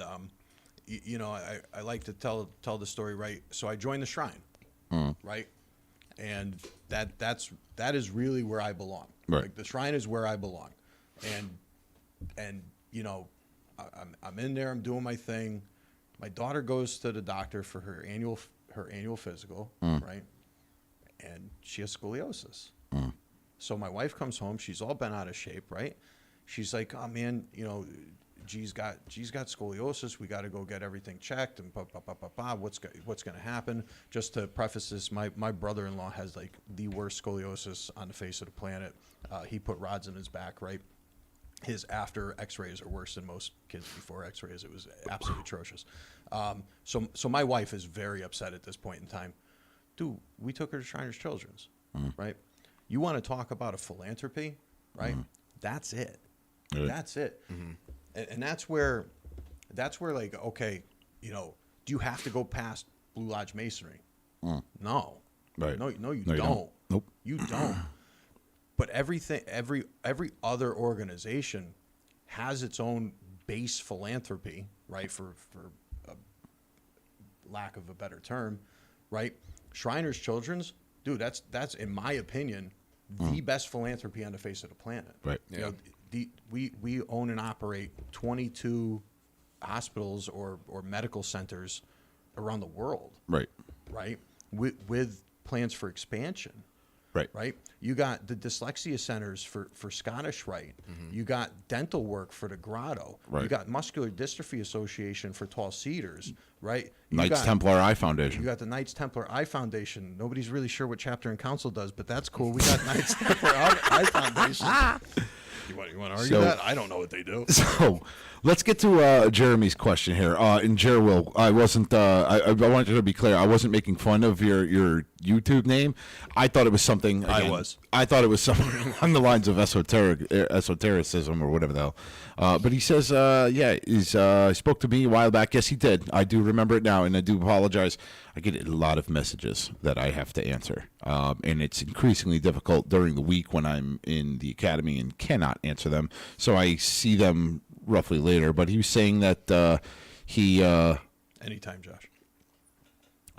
I like to tell the story, right? So I joined the shrine, right? And that is really where I belong. Right. Like the shrine is where I belong, and I'm in there. I'm doing my thing. My daughter goes to the doctor for her annual physical, right? And she has scoliosis. So my wife comes home. She's all bent out of shape, right? She's like, "Oh man, G's got scoliosis. We got to go get everything checked and what's going to happen?" Just to preface this, my brother-in-law has like the worst scoliosis on the face of the planet. He put rods in his back, right? His after X-rays are worse than most kids before X-rays. It was absolutely atrocious. So my wife is very upset at this point in time. Dude, we took her to Shriners Children's, right? You want to talk about a philanthropy, right? That's it. Right. That's it. And that's where like, okay, do you have to go past Blue Lodge Masonry? No. Right. No, you No, you don't. Nope. You don't. But every other organization has its own base philanthropy, right? For a lack of a better term, right? Shriners Children's, dude, that's in my opinion the best philanthropy on the face of the planet. Right. Yeah. We own and operate 22 hospitals or medical centers around the world. Right. Right. With plans for expansion. Right. Right. You got the dyslexia centers for Scottish Rite. You got dental work for the Grotto. Right. You got Muscular Dystrophy Association for Tall Cedars. Right. Knights Templar Eye Foundation. You got the Knights Templar Eye Foundation. Nobody's really sure what chapter and council does, but that's cool. We got Knights Templar Eye Foundation. You want to argue that? I don't know what they do. So let's get to Jeremy's question here. And Jerry, I wasn't. I wanted to be clear. I wasn't making fun of your YouTube name. I thought it was something. Again, I thought it was something along the lines of esotericism or whatever the hell. But he says, he spoke to me a while back. Yes, he did. I do remember it now, and I do apologize. I get a lot of messages that I have to answer, and it's increasingly difficult during the week when I'm in the academy and cannot answer them. So I see them roughly later. But he was saying that he... Anytime, Josh.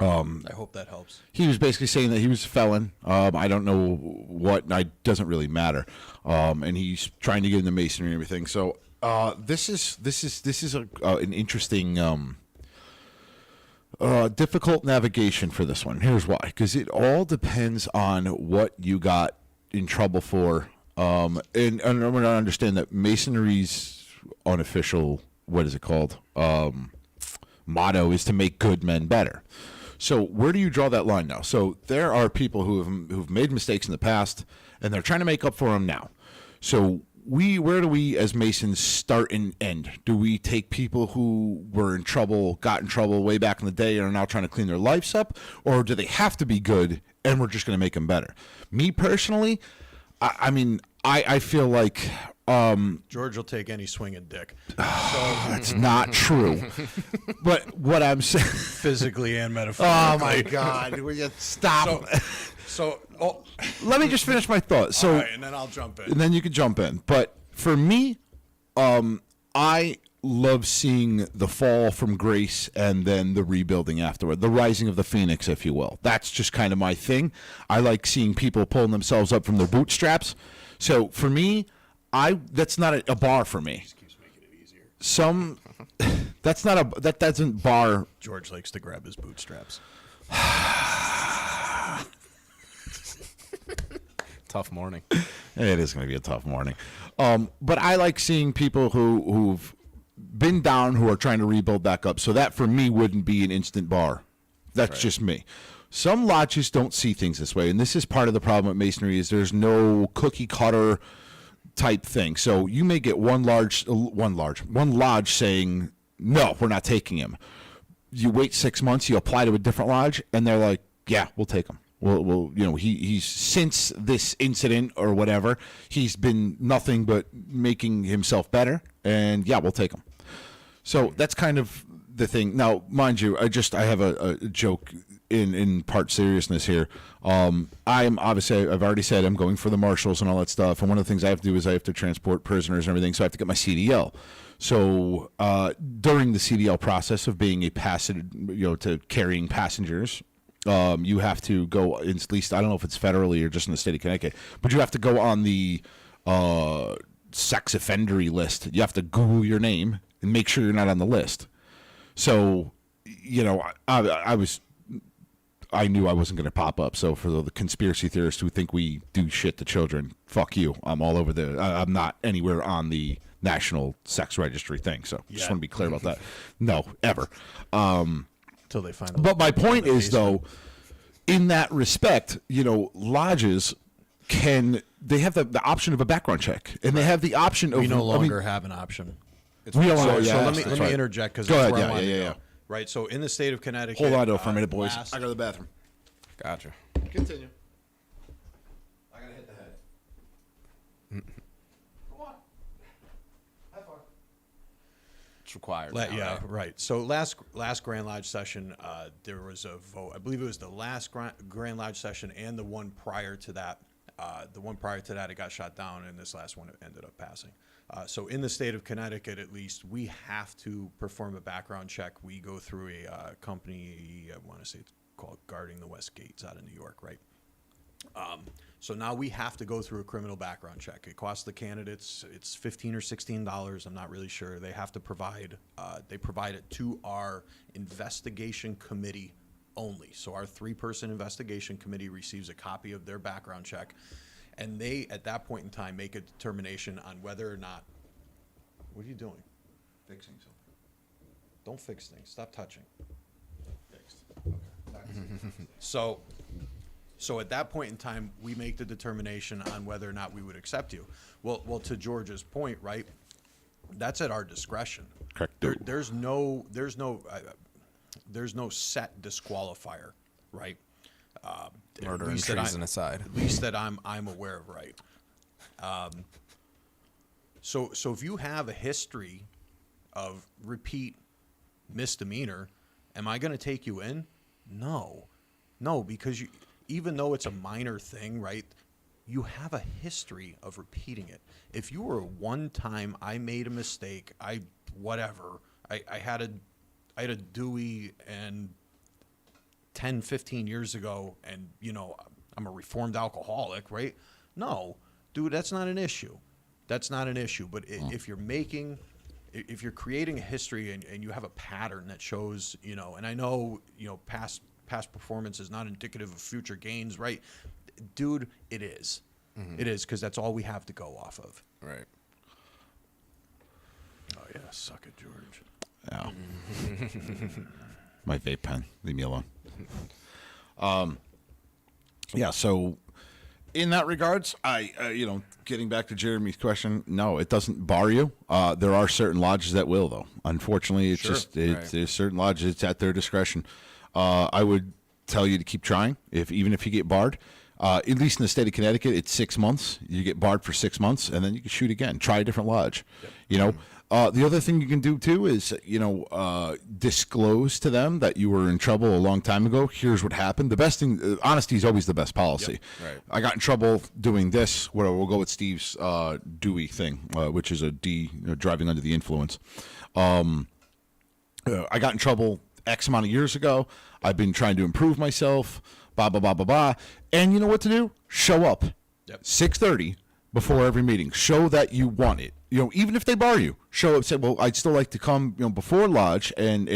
I hope that helps. He was basically saying that he was a felon. I don't know what. It doesn't really matter. And he's trying to get into Masonry and everything. So this is an interesting, difficult navigation for this one. Here's why: because it all depends on what you got in trouble for. And I'm going to understand that Masonry's unofficial, what is it called? Motto is to make good men better. So where do you draw that line now? So there are people who've made mistakes in the past, and they're trying to make up for them now. So where do we as Masons start and end? Do we take people who were in trouble, got in trouble way back in the day, and are now trying to clean their lives up, or do they have to be good, and we're just going to make them better? Me personally, I feel like George will take any swinging dick. That's not true. But what I'm saying, Physically and metaphorically. oh my God, will you stop? So Let me just finish my thought. So, all right, and then I'll jump in. and then you can jump in. But for me, I love seeing the fall from grace and then the rebuilding afterward, the rising of the phoenix, if you will. That's just kind of my thing. I like seeing people pulling themselves up from their bootstraps. So for me, that's not a bar for me. Just keeps making it easier. That doesn't bar. George likes to grab his bootstraps. Tough morning. It is going to be a tough morning. But I like seeing people who've been down, who are trying to rebuild back up. So that for me wouldn't be an instant bar. That's just me. Some lodges don't see things this way, and this is part of the problem with Masonry. Is there's no cookie cutter type thing. So you may get one lodge saying, no, we're not taking him. You wait 6 months, you apply to a different lodge, and they're like, yeah, we'll take him. Well, he's since this incident or whatever, he's been nothing but making himself better, and yeah, we'll take him. So that's kind of the thing. Now, mind you, I have a joke in part seriousness here. I'm obviously, I've already said I'm going for the marshals and all that stuff, and one of the things I have to do is I have to transport prisoners and everything, so I have to get my CDL. So during the CDL process of being a passenger, to carrying passengers, you have to go, at least, I don't know if it's federally or just in the state of Connecticut, but you have to go on the sex offendery list. You have to Google your name and make sure you're not on the list. So, I knew I wasn't going to pop up. So for the conspiracy theorists who think we do shit to children, fuck you. I'm all over I'm not anywhere on the National Sex Registry thing. So just want to be clear about that. No, ever. Until they find. But my point is, though, in that respect, lodges they have the option of a background check, and they have the option of. We no longer have an option. We don't So, want so to. let me interject because Go that's ahead. where I Yeah, wanted yeah, to yeah. go. Right. So in the state of Connecticut. Hold on to it for a minute, boys. last- I go to the bathroom. Gotcha. Continue. I gotta hit the head. Come on. Have fun. It's required. Yeah, right. So last Grand Lodge session, there was a vote. I believe it was the last Grand Lodge session and the one prior to that. It got shot down, and this last one ended up passing. So in the state of Connecticut, at least, we have to perform a background check. We go through a company, I want to say it's called Guarding the West Gates out of New York, right? So now we have to go through a criminal background check. It costs the candidates, it's $15 or $16. I'm not really sure. They have to provide it to our investigation committee only. So our 3-person investigation committee receives a copy of their background check, and they, at that point in time, make a determination on whether or not. What are you doing? Fixing something. Don't fix things. Stop touching. Fixed. Okay. So at that point in time, we make the determination on whether or not we would accept you. Well, to George's point, right? That's at our discretion. Correct. There's no set disqualifier, right? Murder and treason aside. At least that I'm aware of, right? So if you have a history of repeat misdemeanor, am I going to take you in? No, because even though it's a minor thing, right? You have a history of repeating it. If you were one time, I made a mistake, I had a Dewey and 10, 15 years ago, and I'm a reformed alcoholic, right? No, dude, that's not an issue. That's not an issue. But if you're creating a history and you have a pattern that shows, and I know, past performance is not indicative of future gains, right? Dude, it is. Mm-hmm. It is, because that's all we have to go off of. Right. Oh, yeah, suck it, George. Yeah. My vape pen. Leave me alone. Yeah, so in that regards, getting back to Jeremy's question, no, it doesn't bar you. There are certain lodges that will, though. Unfortunately, there's certain lodges, it's at their discretion. I would tell you to keep trying, even if you get barred. At least in the state of Connecticut, it's 6 months. You get barred for 6 months, and then you can shoot again. Try a different lodge. Yep. The other thing you can do too is, disclose to them that you were in trouble a long time ago. Here's what happened. The best thing, honesty is always the best policy. Yep. Right. I got in trouble doing this. We'll go with Steve's Dewey thing, which is a D, driving under the influence. I got in trouble X amount of years ago. I've been trying to improve myself. Blah, blah, blah, blah, blah. And you know what to do? Show up. Yep. 6:30 before every meeting. Show that you want it. Even if they bar you, show up. Say, well, I'd still like to come. Before lodge, and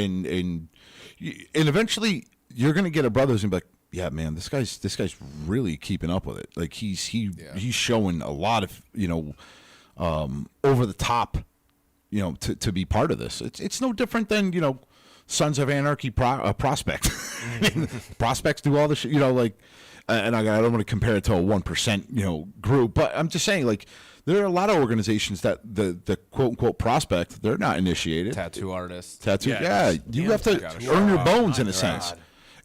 eventually you're gonna get a brother who's gonna be like, yeah, man, this guy's really keeping up with it. Like he's showing a lot of over the top, to be part of this. It's no different than Sons of Anarchy prospect. Prospects do all this shit, and I don't want to compare it to a 1%, group, but I'm just saying, like, there are a lot of organizations that the quote unquote prospect, they're not initiated. Tattoo artists. Yeah, you have to earn your bones in a sense,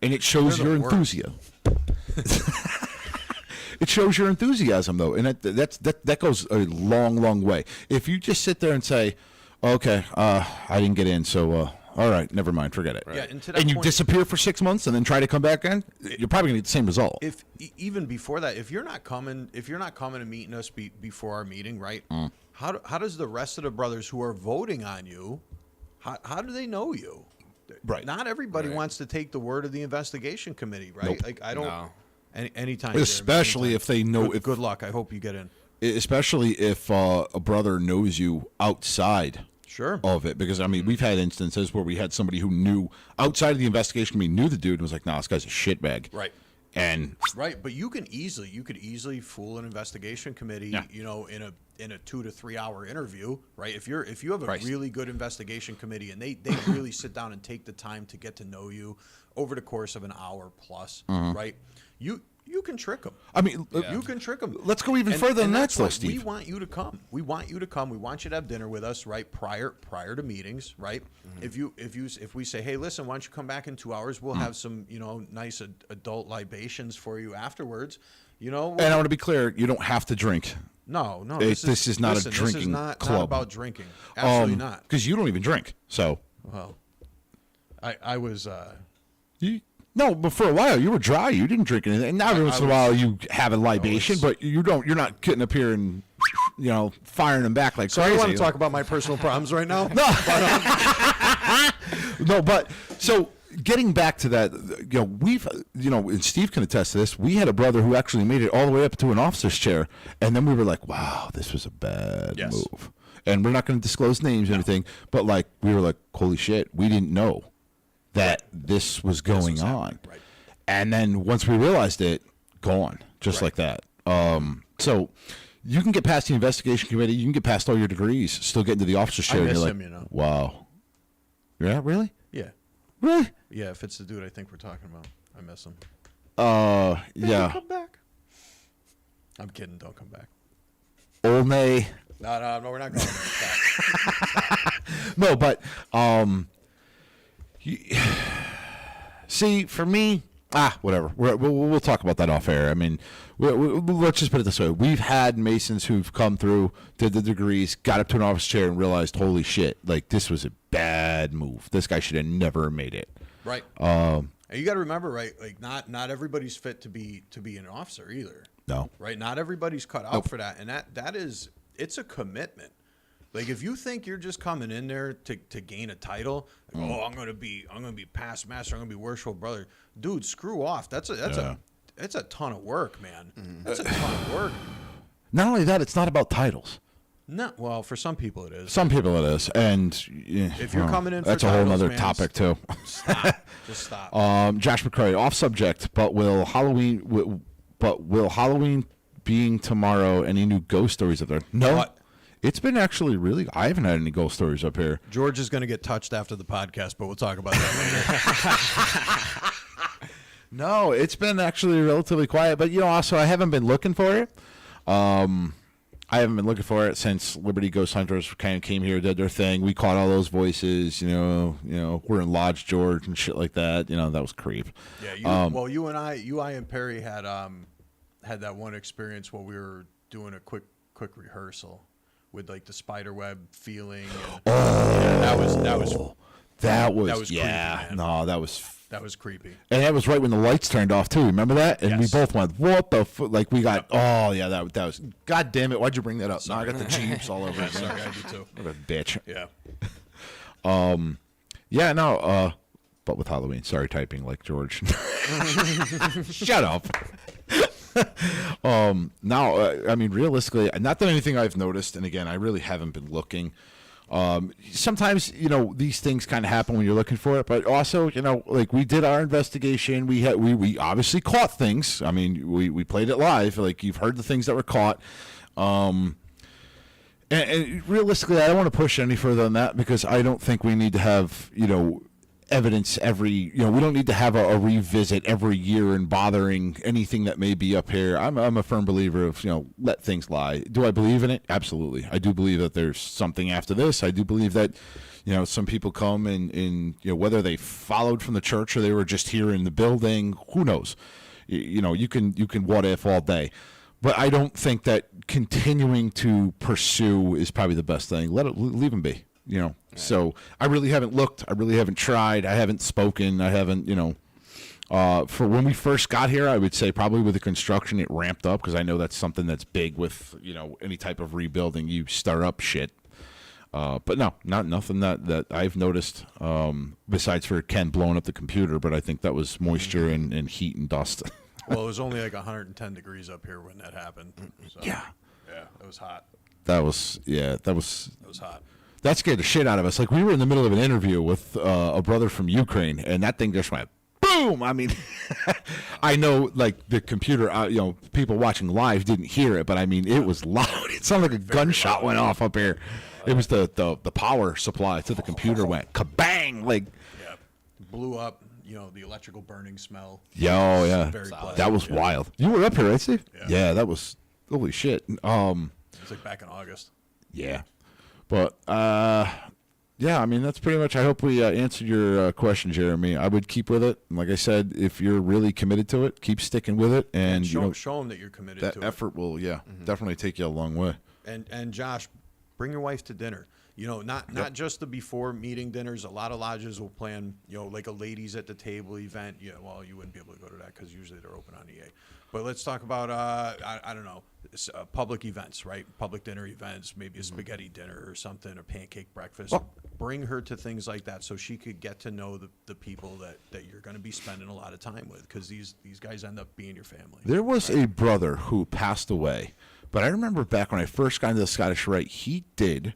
and it shows your enthusiasm. It shows your enthusiasm, though, and that goes a long way. If you just sit there and say, okay, I didn't get in, so all right, never mind, forget it. Right. Yeah, and you disappear for 6 months and then try to come back in, you're probably gonna get the same result. If even before that, if you're not coming and meeting us before our meeting, right? How does the rest of the brothers who are voting on you, how do they know you? Right. Not everybody wants to take the word of the investigation committee, right? Nope. Like I don't. No. Anytime. Especially if they know. Good luck. I hope you get in. Especially if a brother knows you outside. Sure. Of it, because we've had instances where we had somebody who knew outside of the investigation committee, knew the dude and was like, "Nah, this guy's a shitbag." Right. And but you could easily fool an investigation committee, in a 2 to 3 hour interview, right? If you have a really good investigation committee and they really sit down and take the time to get to know you over the course of an hour plus, right? You can trick them. You can trick them. Let's go even further than that, though, Steve. We want you to come. We want you to have dinner with us, right? Prior to meetings, right? Mm-hmm. If we say, hey, listen, why don't you come back in 2 hours? We'll have some, nice adult libations for you afterwards. And I want to be clear, you don't have to drink. No. This is not a drinking club. Not about drinking. Absolutely not. Because you don't even drink. So. Well, I was. No, but for a while you were dry. You didn't drink anything. And now every once in a while you have a libation, but you don't. You're not getting up here and firing them back like crazy. I want to talk about my personal problems right now. No, but so getting back to that, we've and Steve can attest to this. We had a brother who actually made it all the way up to an officer's chair, and then we were like, "Wow, this was a bad move." And we're not going to disclose names or anything, but we were like, "Holy shit, we didn't know that this was going on." Right. And then once we realized it, gone, just like that. So you can get past the investigation committee, you can get past all your degrees, still get into the officer's chair. I miss and you're him, wow. Yeah, really? Yeah. Really? Yeah, if it's the dude I think we're talking about, I miss him. Yeah. Come back. I'm kidding. Don't come back. Olney. No, we're not going back. No, but see, for me, Whatever. We'll talk about that off air. I mean, let's just put it this way. We've had Masons who've come through, did the degrees, got up to an office chair and realized, holy shit, like this was a bad move. This guy should have never made it. Right. And you got to remember, right? Like not everybody's fit to be an officer either. No. Right. Not everybody's cut out for that. And it's a commitment. Like if you think you're just coming in there to gain a title, like, I'm gonna be past master, I'm gonna be worshipful brother, dude. Screw off. It's a ton of work, man. That's a ton of work. Not only that, it's not about titles. No, well, for some people it is. Some people it is, and if you're coming in, that's for a whole titles, other man, topic too. Stop. Just stop. Josh McCray, off subject, but will Halloween being tomorrow? Any new ghost stories up there? No. What? It's been actually really. I haven't had any ghost stories up here. George is going to get touched after the podcast, but we'll talk about that later. No, it's been actually relatively quiet, but also I haven't been looking for it. I haven't been looking for it since Liberty Ghost Hunters kind of came here, did their thing. We caught all those voices, we're in Lodge George and shit like that. That was creep. Yeah, you and I and Perry had that one experience where we were doing a quick rehearsal with like the spider web feeling. And, that was creepy, man. No, that was creepy. And that was right when the lights turned off too. Remember that? And we both went, "What the fuck?" Like we got. Oh yeah, that was. God damn it! Why'd you bring that up? Now I got the Jeeps all over again. Sorry, I do too. What a bitch. Yeah. Yeah. No. But with Halloween, sorry, typing like George. Shut up. Now, I mean, realistically, not that anything I've noticed, and again, I really haven't been looking. Sometimes, these things kind of happen when you're looking for it, but also, like we did our investigation. We obviously caught things. I mean, we played it live. Like you've heard the things that were caught. And realistically, I don't want to push any further than that because I don't think we need to have, evidence we don't need to have a revisit every year and bothering anything that may be up here. I'm a firm believer of let things lie. Do I believe in it? Absolutely. I do believe that there's something after this. I do believe that some people come and whether they followed from the church or they were just here in the building, who knows. You can what if all day, but I don't think that continuing to pursue is probably the best thing. Leave them be. So I really haven't looked. I really haven't tried. I haven't spoken. I haven't, for when we first got here, I would say probably with the construction, it ramped up because I know that's something that's big with, any type of rebuilding. You start up shit. But no, nothing that I've noticed besides for Ken blowing up the computer. But I think that was moisture and heat and dust. Well, it was only like 110 degrees up here when that happened. So, yeah, it was hot. That was hot. That scared the shit out of us. Like we were in the middle of an interview with a brother from Ukraine, and that thing just went boom. I mean, I know like the computer, people watching live didn't hear it, but I mean it was loud. It sounded like a gunshot went off up here. It was the power supply to the computer went kabang. Like blew up. The electrical burning smell. Yeah. That was wild. You were up here, right, Steve? Yeah. That was holy shit. It was like back in August. Yeah. But, I mean, that's pretty much, I hope we answered your question, Jeremy. I would keep with it. Like I said, if you're really committed to it, keep sticking with it. And show them that you're committed to it. That effort will, definitely take you a long way. And Josh, bring your wife to dinner. Not just the before meeting dinners. A lot of lodges will plan, like a ladies at the table event. Yeah, well, you wouldn't be able to go to that because usually they're open on EA. But let's talk about, I don't know, public events, right? Public dinner events, maybe a spaghetti dinner or something, a pancake breakfast. Well, bring her to things like that so she could get to know the people that you're going to be spending a lot of time with because these guys end up being your family. There was a brother who passed away, but I remember back when I first got into the Scottish Rite, he did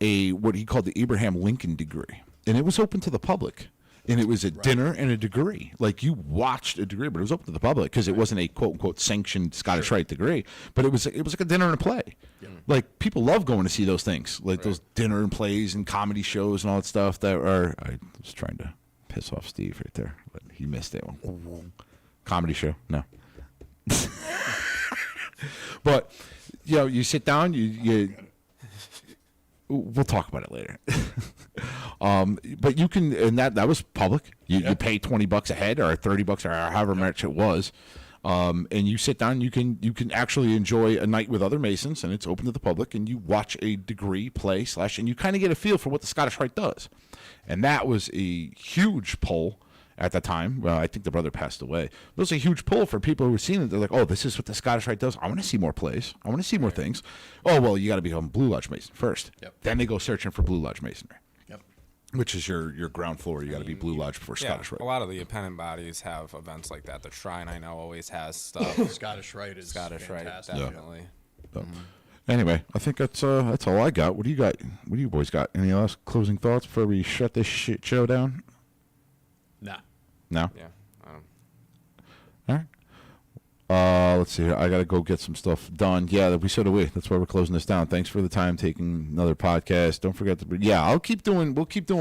what he called the Abraham Lincoln degree, and it was open to the public. And it was a dinner and a degree. Like you watched a degree, but it was open to the public because it wasn't a quote unquote sanctioned Scottish Rite degree. But it was like a dinner and a play. Yeah. Like people love going to see those things, like those dinner and plays and comedy shows and all that stuff. I was trying to piss off Steve right there, but he missed that one. Comedy show, no. But you sit down, you we'll talk about it later. But you can, and that was public. You pay $20 a head or $30 or however much it was. And you sit down, you can actually enjoy a night with other Masons, and it's open to the public, and you watch a degree play / and you kind of get a feel for what the Scottish Rite does. And that was a huge pull at the time. Well, I think the brother passed away. It was a huge pull for people who were seeing it. They're like, oh, this is what the Scottish Rite does. I want to see more plays. I want to see more things. Oh, well, you got to become Blue Lodge Mason first. Yep. Then they go searching for Blue Lodge Masonry. Yep. Which is your ground floor. You got to be Blue Lodge before Scottish Rite. A lot of the appendant bodies have events like that. The Shrine, I know, always has stuff. Scottish Rite is Scottish Rite, fantastic. definitely. So, anyway, I think that's all I got. What do you got? What do you boys got? Any last closing thoughts before we shut this shit show down? Nah. No? Yeah. All right. Let's see here. I got to go get some stuff done. Yeah, we so do we. That's why we're closing this down. Thanks for the time taking another podcast. Don't forget to, we'll keep doing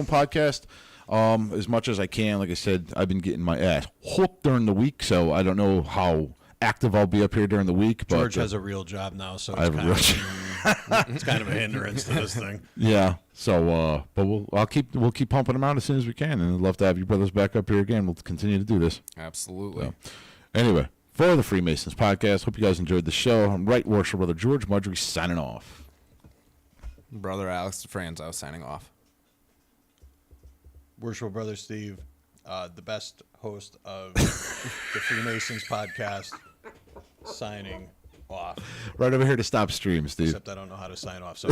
podcast as much as I can. Like I said, I've been getting my ass whooped during the week, so I don't know how active I'll be up here during the week. But George has a real job now, so I have a real it's kind of a hindrance to this thing. Yeah. So, but we'll keep pumping them out as soon as we can, and I'd love to have you brothers back up here again. We'll continue to do this. Absolutely. So, anyway, for the Freemasons podcast, hope you guys enjoyed the show. I'm Right Worshipful Brother George Mudry signing off. Brother Alex DeFranzo signing off. Worshipful Brother Steve, the best host of the Freemasons podcast, signing off. Right over here to stop stream, Steve. Except I don't know how to sign off. So